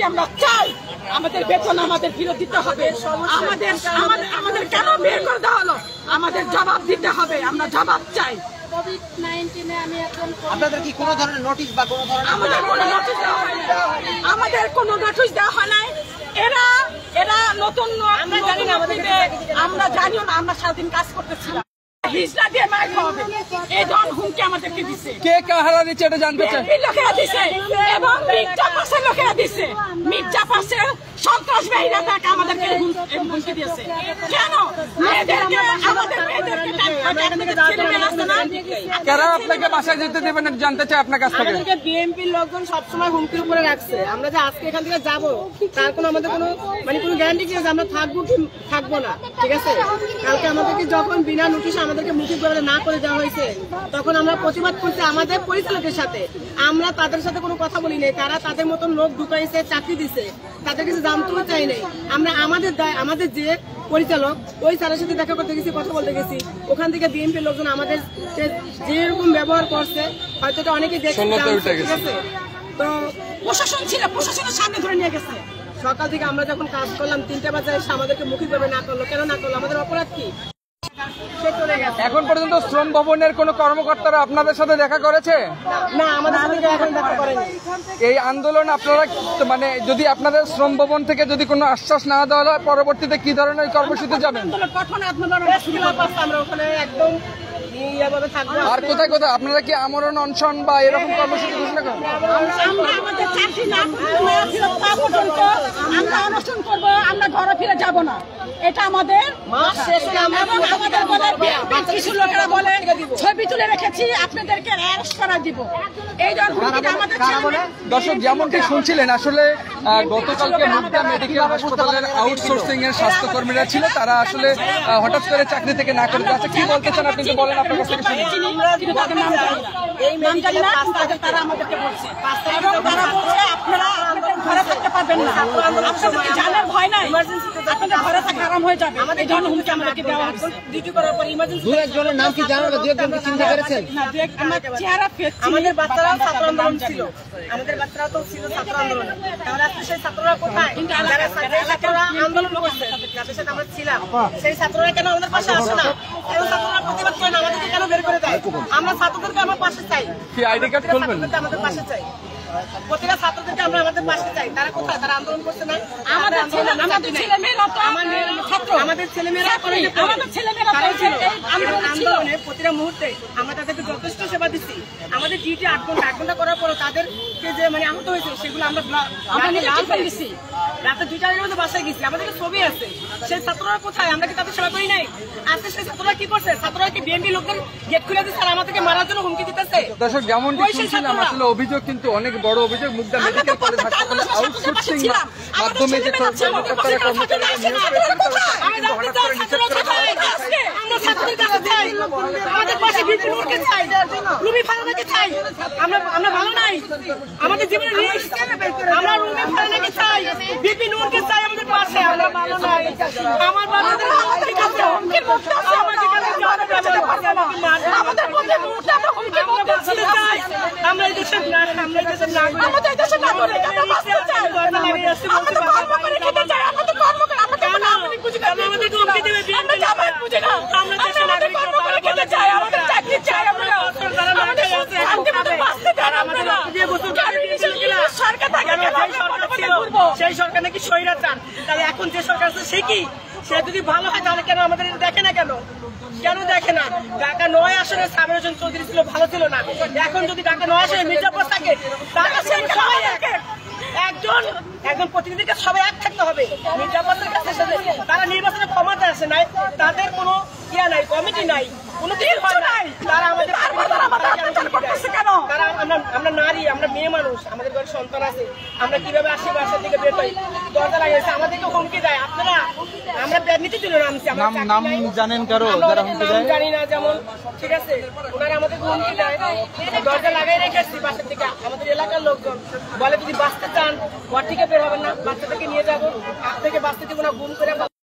আমরা চাই আমাদের বেতন আমাদের ফেরত দিতে হবে। আমাদের কেন বের করে দেওয়া হলো, আমাদের জবাব দিতে হবে। আমরা জবাব চাই। আপনাদের কি কোনো ধরনের নোটিশ বা কোনো ধরনের আমাদের কোনো নোটিশ দেওয়া হয় না। আমাদের কোনো নোটিশ দেওয়া হয় নাই। এরা নতুন আমরা জানি না, আমরা জানিও না। আমরা সারাদিন কাজ করতেছিলাম। হিজড়া দিয়ে মার খাওয়াবে এই ধরনের হুমকি আমাদেরকে দিছে। কে কাহারা দিচ্ছে এটা জানতে চাই। লোকেরা দিছে এবং মির্জা পাশের লোকেরা দিছে। মির্জা পাশের সন্ত্রাসবাহীরা তাকে আমাদেরকে হুমকি দিয়েছে। কেন মেয়েদেরকে, আমাদের মেয়েদেরকে কারা আপনাকে বাসায় যেতে দেবে না জানতে চাই আপনার কাছ থেকে। আমাদেরকে বিএনপির লোকজন সবসময় হুমকির উপরে রাখছে। আমরা যে আজকে এখান থেকে যাবো তার কোনো আমাদের কোনো কোনো গ্যারান্টি ছিল যে আমরা থাকবো কি থাকবো না। ঠিক আছে, কালকে আমাদেরকে যখন বিনা নোটিশে আমাদেরকে মুখে করে না করে দেওয়া হয়েছে তখন আমরা প্রতিবাদ করছি আমাদের পরিচালকের সাথে। আমরা তাদের সাথে কোনো কথা বলি নাই। তারা তাদের মতন লোক ঢুকাইছে, চাকরি দিছে, তাদের কিছু জানতেও চাই নাই। আমরা আমাদের যে পরিচালক ওই স্যারের সাথে দেখা করতে গেছি, কথা বলতে গেছি। ওখান থেকে বিএনপির লোকজন আমাদের যেরকম ব্যবহার করছে হয়তো এটা অনেকেই দেখছে। ঠিক আছে, তো প্রশাসন ছিল, প্রশাসনের সামনে ধরে নিয়ে গেছে। সকাল থেকে আমরা যখন কাজ করলাম 3টা বাজে এসে আমাদেরকে মুখী করবে না করলো। কেন না করলো? আমাদের অপরাধ কি? এখন পর্যন্ত শ্রম ভবনের কোন কর্মকর্তারা আপনাদের সাথে দেখা করেছে? না, আমাদের সাথে এখন দেখা করেনি। এই আন্দোলন আপনারা মানে যদি আপনাদের শ্রম ভবন থেকে যদি কোনো আশ্বাস না দেওয়া হয় পরবর্তীতে কি ধরনের কর্মসূচিতে যাবেন? আমরা ওখানে একদম আর কোথায় কোথায় আপনারা কি আমরণ অনশন বা এরকম কর্মসূচি ঘোষণা করেন? আমরা আমাদের চাকরি না পর্যন্ত আমরা অনশন করবো। আমরা ঘরে ফিরে যাব না। এটা আমাদের কিছু লোকেরা বলে ছবি তুলে রেখেছি, আপনাদেরকে অ্যারেস্ট করা দিব। এই দর্শক যেমনটি শুনছিলেন, আসলে গতকালকে মুগদা মেডিকেল হাসপাতালের আউটসোর্সিং এর স্বাস্থ্যকর্মীরা ছিল। তারা আসলে হঠাৎ করে চাকরি থেকে না করে যাচ্ছে। কি বলতে চান আপনি? তো বলেন আপনার কাছ থেকে শুনি। এই নাম জানি না, তারা আমাদেরকে বলছে এবং তারা বলছে আপনারা ঘরে থাকতে পারবেন না। আপনাদের জানার ভয় নাই, আপনাদের ঘরে থাকা আরাম হয়ে যাবে। এই ধরনের হুমকি আমাদেরকে দেওয়া হচ্ছে। ডিউটি করার পর ইমার্জেন্সি একজনের নাম কি জানেন? একজনকে চিন্তা করেছেন? আমাদের বাচ্চারাও ছাত্র আন্দোলন ছিল, আমাদের বাচ্চারাও তো ছিল ছাত্র আন্দোলন। তাহলে সেই ছাত্ররা কোথায়? ছাত্ররা আন্দোলন করছে, যাদের সাথে আমরা ছিলাম সেই ছাত্ররা কেন আমাদের পাশে আসে না? কেন ছাত্ররা প্রতিবাদ করে না? আমাদেরকে কেন বের করে দেয়? আমরা ছাত্রদেরকে আমার পাশে চাই। কি আইডি কার্ড খুলবেন? আমাদের পাশে চাই, প্রতিটা ছাত্রদেরকে আমরা আমাদের পাশে চাই। তারা কোথায়? তারা আন্দোলন করছে না? আমাদের ছেলেমেয়েরা আন্দোলনে প্রতিটা মুহূর্তে আমরা তাদেরকে যথেষ্ট সেবা দিচ্ছি। আমাদের ডিউটি 8 ঘন্টা করার পর তাদেরকে যে আহত হয়েছে সেগুলো আমরা দিচ্ছি। রাতে 2টার মধ্যে বাসায় গেছি, আমাদের ছবি আছে। সেই ছাত্ররা কোথায়? আমরা কি তাদের সেবা করি নাই? আজকে সেই ছাত্ররা কি করছে? ছাত্ররা কি বিএনপি লোকদের গেট খুলে দিচ্ছে আর আমাদেরকে মারার জন্য হুমকি দিতেছে? দর্শক যেমনটি শুনছিলাম, আসলে অভিযোগ কিন্তু অনেক বড় অভিযোগ। মুগদা মেডিকেল কলেজ হাসপাতালে আউটসোর্সিং মাধ্যমে যে কর্মকর্তারা নিয়োগ পেয়েছেন তারা কিন্তু হঠাৎ করে নিষেধ করে আমাদের পাশে বিপি নূরকে চাই, রুমি ফারহানাকে চাই। আমরা ভালো নাই, আমাদের জীবনে আমরা রুমি ফারহানাকে চাই, বিপি নূরকে চাই আমাদের পাশে। আমরা ভালো নাই, আমার বাচ্চাদের আমাদের কাছে হুমকি মুক্ত আছে। আমাদের কাছে আমাদের মধ্যে মুক্ত আমরা হুমকি মুক্ত চাই। আমরা এই দেশের না, আমরা এই দেশের নাগরিক, আমাদের এই দেশের নাগরিক। আমরা বাঁচতে চাই, আমাদের কর্ম করে খেতে চাই, আমাদের কর্ম করে আমাদের নাগরিক বুঝি না, আমাদের হুমকি দেবে বিএনপি জামাত বুঝি না। আমরা দেশের নাগরিক কর্ম করে খেতে চাই, আমাদের চাকরি চাই। আমরা আমাদের শান্তিমতো বাঁচতে চাই। আমাদের সরকার থাকে সেই সরকার নাকি স্বৈরাচার। তাহলে এখন যে সরকার আছে সে কি? সে যদি ভালো হয় তাহলে কেন আমাদের দেখে না? কেন দেখে না? ঢাকা 9 আসনে সাবের হোসেন চৌধুরী ছিল, ভালো ছিল না। এখন যদি ঢাকা 9 আসনে মির্জাপুর থাকে তাহলে সবাই একজন প্রতিনিধিকে সবাই এক থাকতে হবে। মির্জাপুরের কাছে তারা নির্বাচনে ক্ষমতা আসে নাই, তাদের কোনো ইয়া নাই, কমিটি নাই, কোনো কিছু হয় নাই। তারা আমাদের আমরা নারী, আমরা মেয়ে মানুষ, আমাদের ঘরে সন্তান আছে। আমরা কিভাবে আসি বাসার দিকে বের হই? দরজা লাগিয়েছে, আমাদেরকে হুমকি দেয়। আপনারা আমরা নীতি তুলে নামছি। নাম জানেন কারো যারা হুমকি দেয়? জানি না, যেমন ঠিক আছে ওনারা আমাদেরকে হুমকি দেয়। দরজা লাগাই রেখেছি বাসার থেকে। আমাদের এলাকার লোকজন বলে যদি বাঁচতে চান ঘর থেকে বের হবেন না, বাচ্চাদেরকে নিয়ে যাবো, হাত থেকে বাঁচতে দেবো না, গুম করে